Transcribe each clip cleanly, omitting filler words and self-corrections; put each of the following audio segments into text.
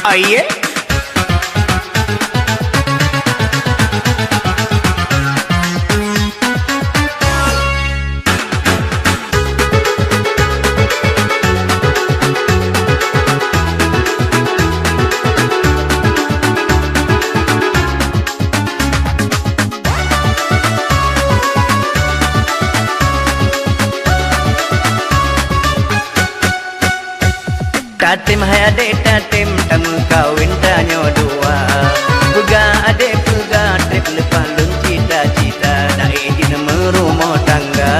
Aye. Tatim hai adek tatim tamu kawin tanyo dua. Pega adek pega trip lepas lun cita-cita dai di merumah tangga.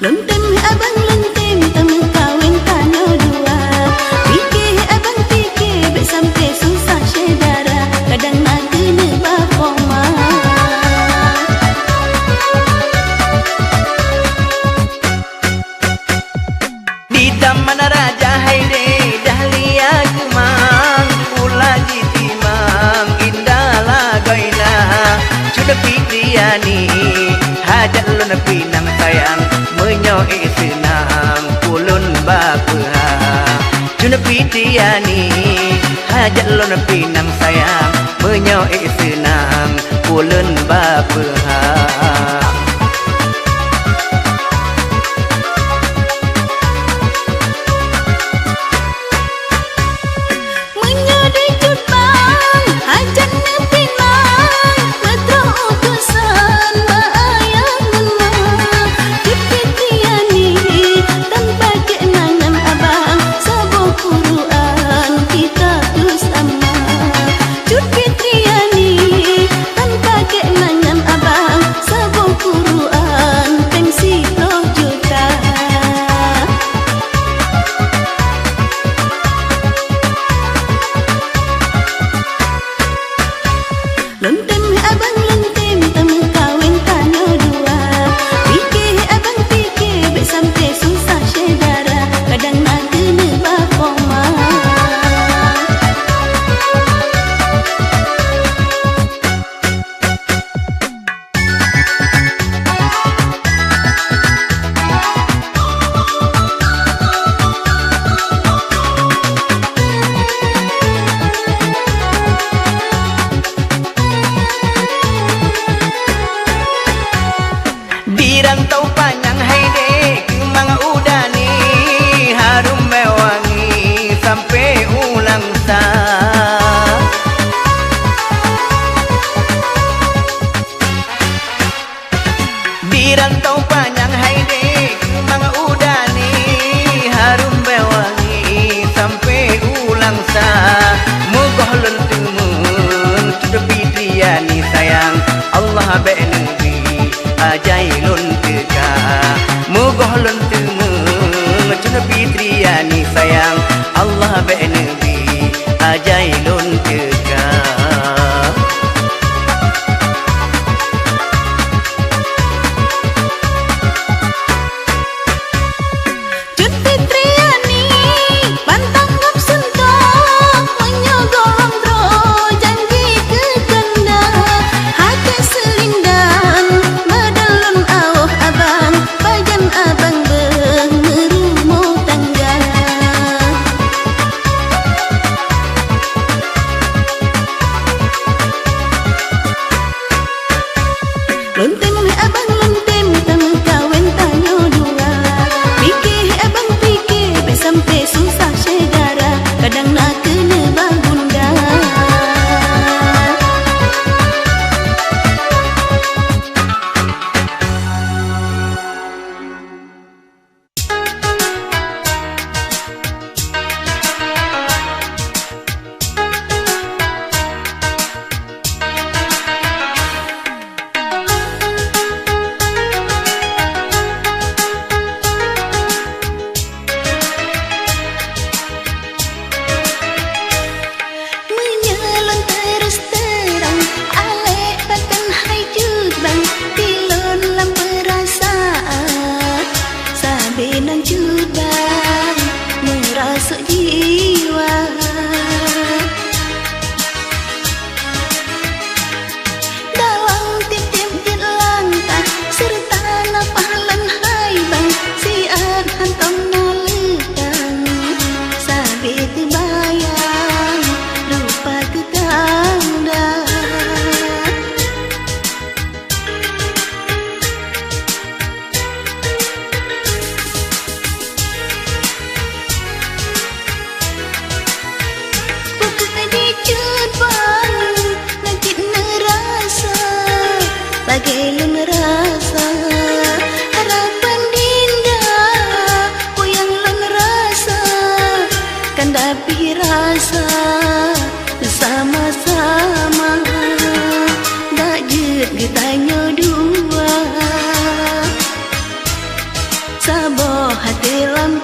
Lontem abang lontem tamu kawin tanyo dua. Fikir abang fikir bet sampai susah sedara. Kadang nak kena bapoma. Mana raja haide dahlia kemang pula jitimang indah gaina sudah pikiani hajat lun pinang sayang menyoi senang pulun bapa sudah pikiani hajat lun pinang sayang menyoi senang pulun bapa.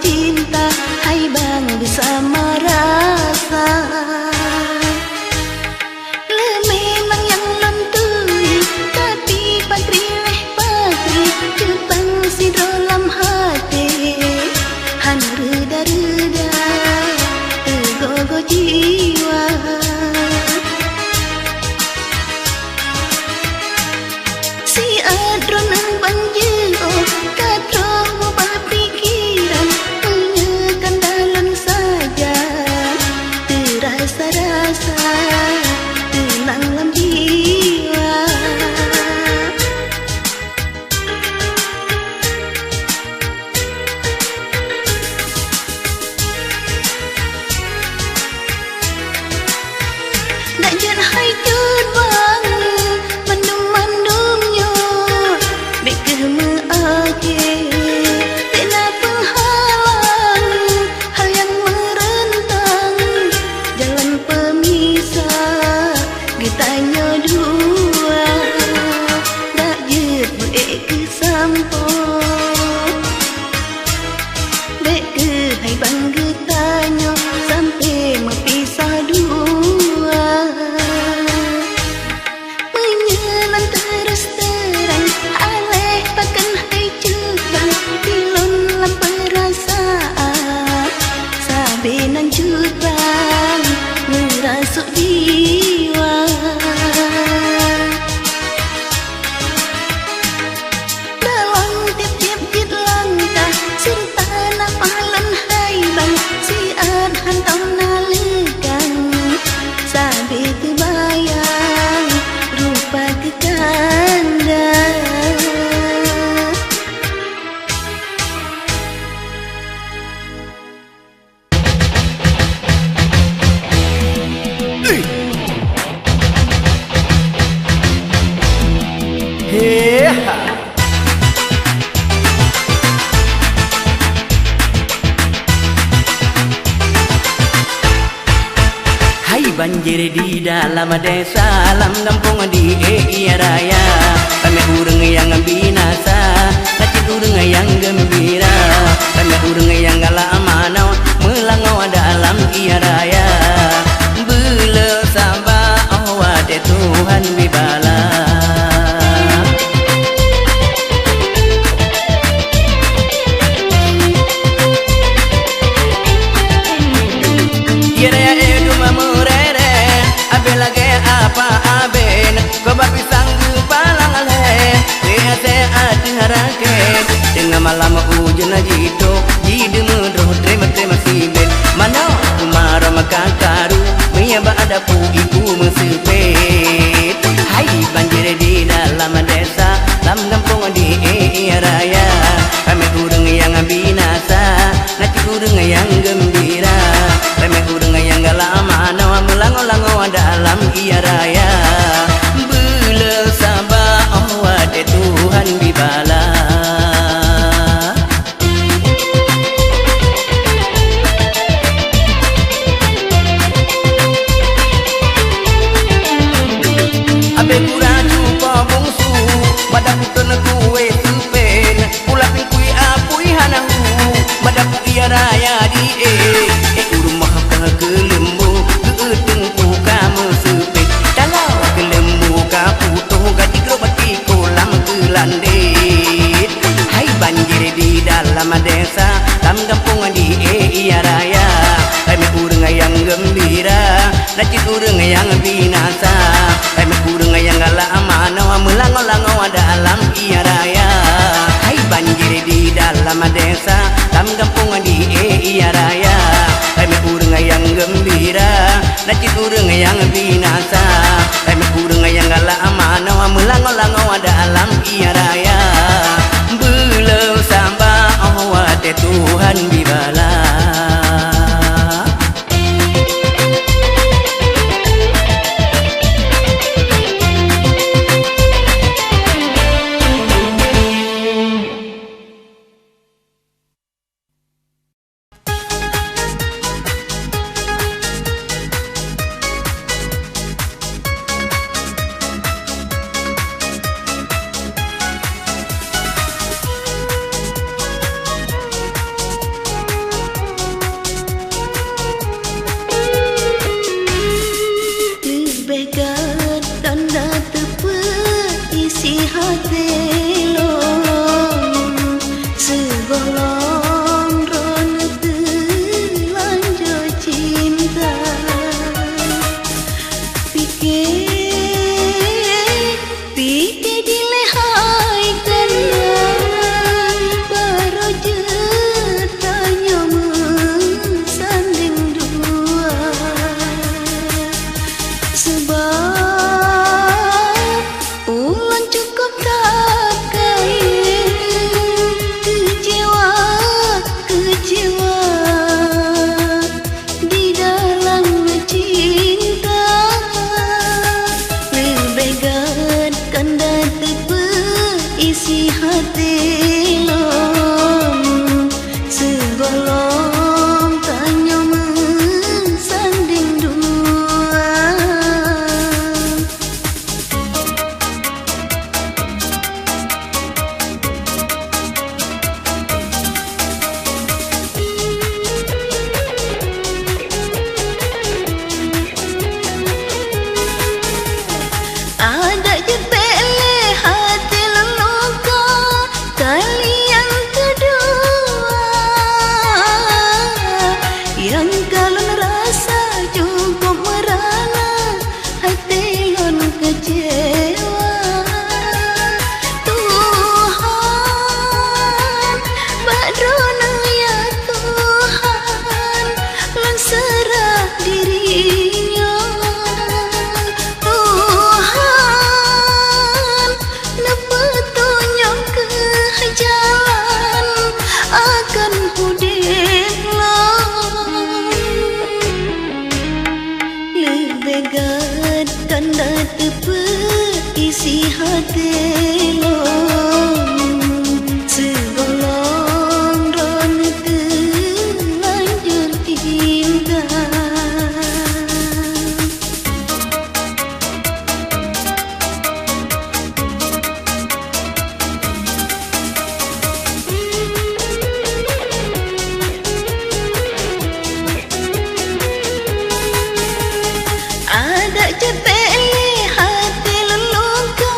cinta, hai bang bersama rasa. Le memang yang lantui, tapi patri leh patri, cebang si dalam hati, han reda-reda, tergogo jiwa. Si adron banjir, oh kadro ubah pikiran, menyekan dalam saja, terasa-rasa, tenang dalam jiwa. Nak jan hai jut bang, mandum-mandumnya, mek ke meake, tena penghalang, hal yang merentang, jalan pemisah, getanya dua, dak jet buek ke sampo, mek ke hai bang getanya, sampai mepisah dua. Menyelan terus terang, aleh pakan hai cebang, tilon lam perasaan, sabenan cebang, merasuk jiwa. Dalam tiap-tiap jit langkah, serta napalan hai bang, siat hantau nalekan, sabe terbayang, rupa kekanda. Hai banjir di dalam desa, dalam kampung di iya raya, kami urang yang binasa, nacit urang yang gembira, kami urang yang galak amanau, melangau dalam iya raya. Bela sabah awade Tuhan bibala. Iya raya edu mamurere, abe lagi apa aben, kau bapi sanggup palang aleh, dia sehat haraken, tengah malam hujan jito, jide mudroh trema sibet, mana umara makakaru, menyaba ada pu ibu mesepet. Hai banjir di dalam desa, dalam kampung di iya raya, kami urang yang binasa, nacik urang yang gembira, kami urang yang galak amanau, melangau-langau dalam iya raya. Bela sabah awade Tuhan bibala. Abe kurang jumpa bungsu, badak putun kue supen, pulak kui apui hanahu, badak iya raya di urumah kelembu, keutengku kamu sepet, dalau kelembu kaputuh gaji gerobati kolam kelandit. Hai banjir di dalam desa, dalam kampung di iya raya, kami urang yang gembira, nacit urang yang binasa, kami urang yang galak amanau, melangau-langau dalam iya raya. Hai banjir di dalam desa, dalam kampung di iya raya, kami urang yang gembira, nacit urang yang binasa, kami urang yang galak amanau, melangau-langau dalam iya raya. Bela sabah awade Tuhan bibala. Adrona ya Tuhan, lan serah dirinya. Tuhan, nepetunjuk ke jalan akan hudiklah. Lebegat tanda tepe isi hati lo. Segolong ron terlanjur cinta. Ada cepet hati leluka.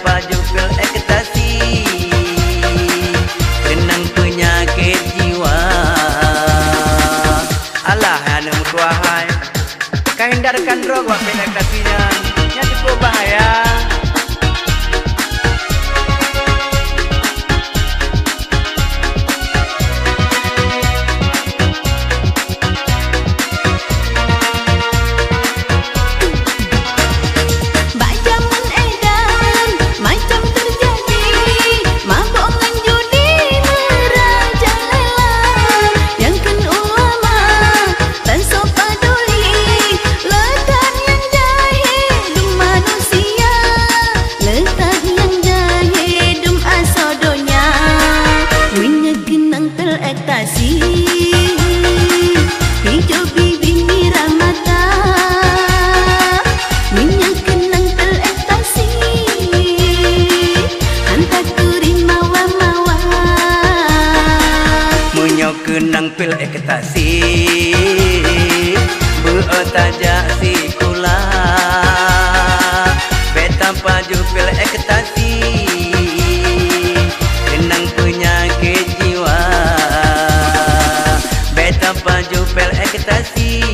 paju pil ekstasi, kenang penyakit jiwa. Alah anu tuahai, kau hindarkan drog wak pil ekstasinya, nya cukup bahaya. Kenang pil ekstasi, beotajak si kula, beta paju pil ekstasi, kenang penyakit jiwa. Beta paju pil ekstasi,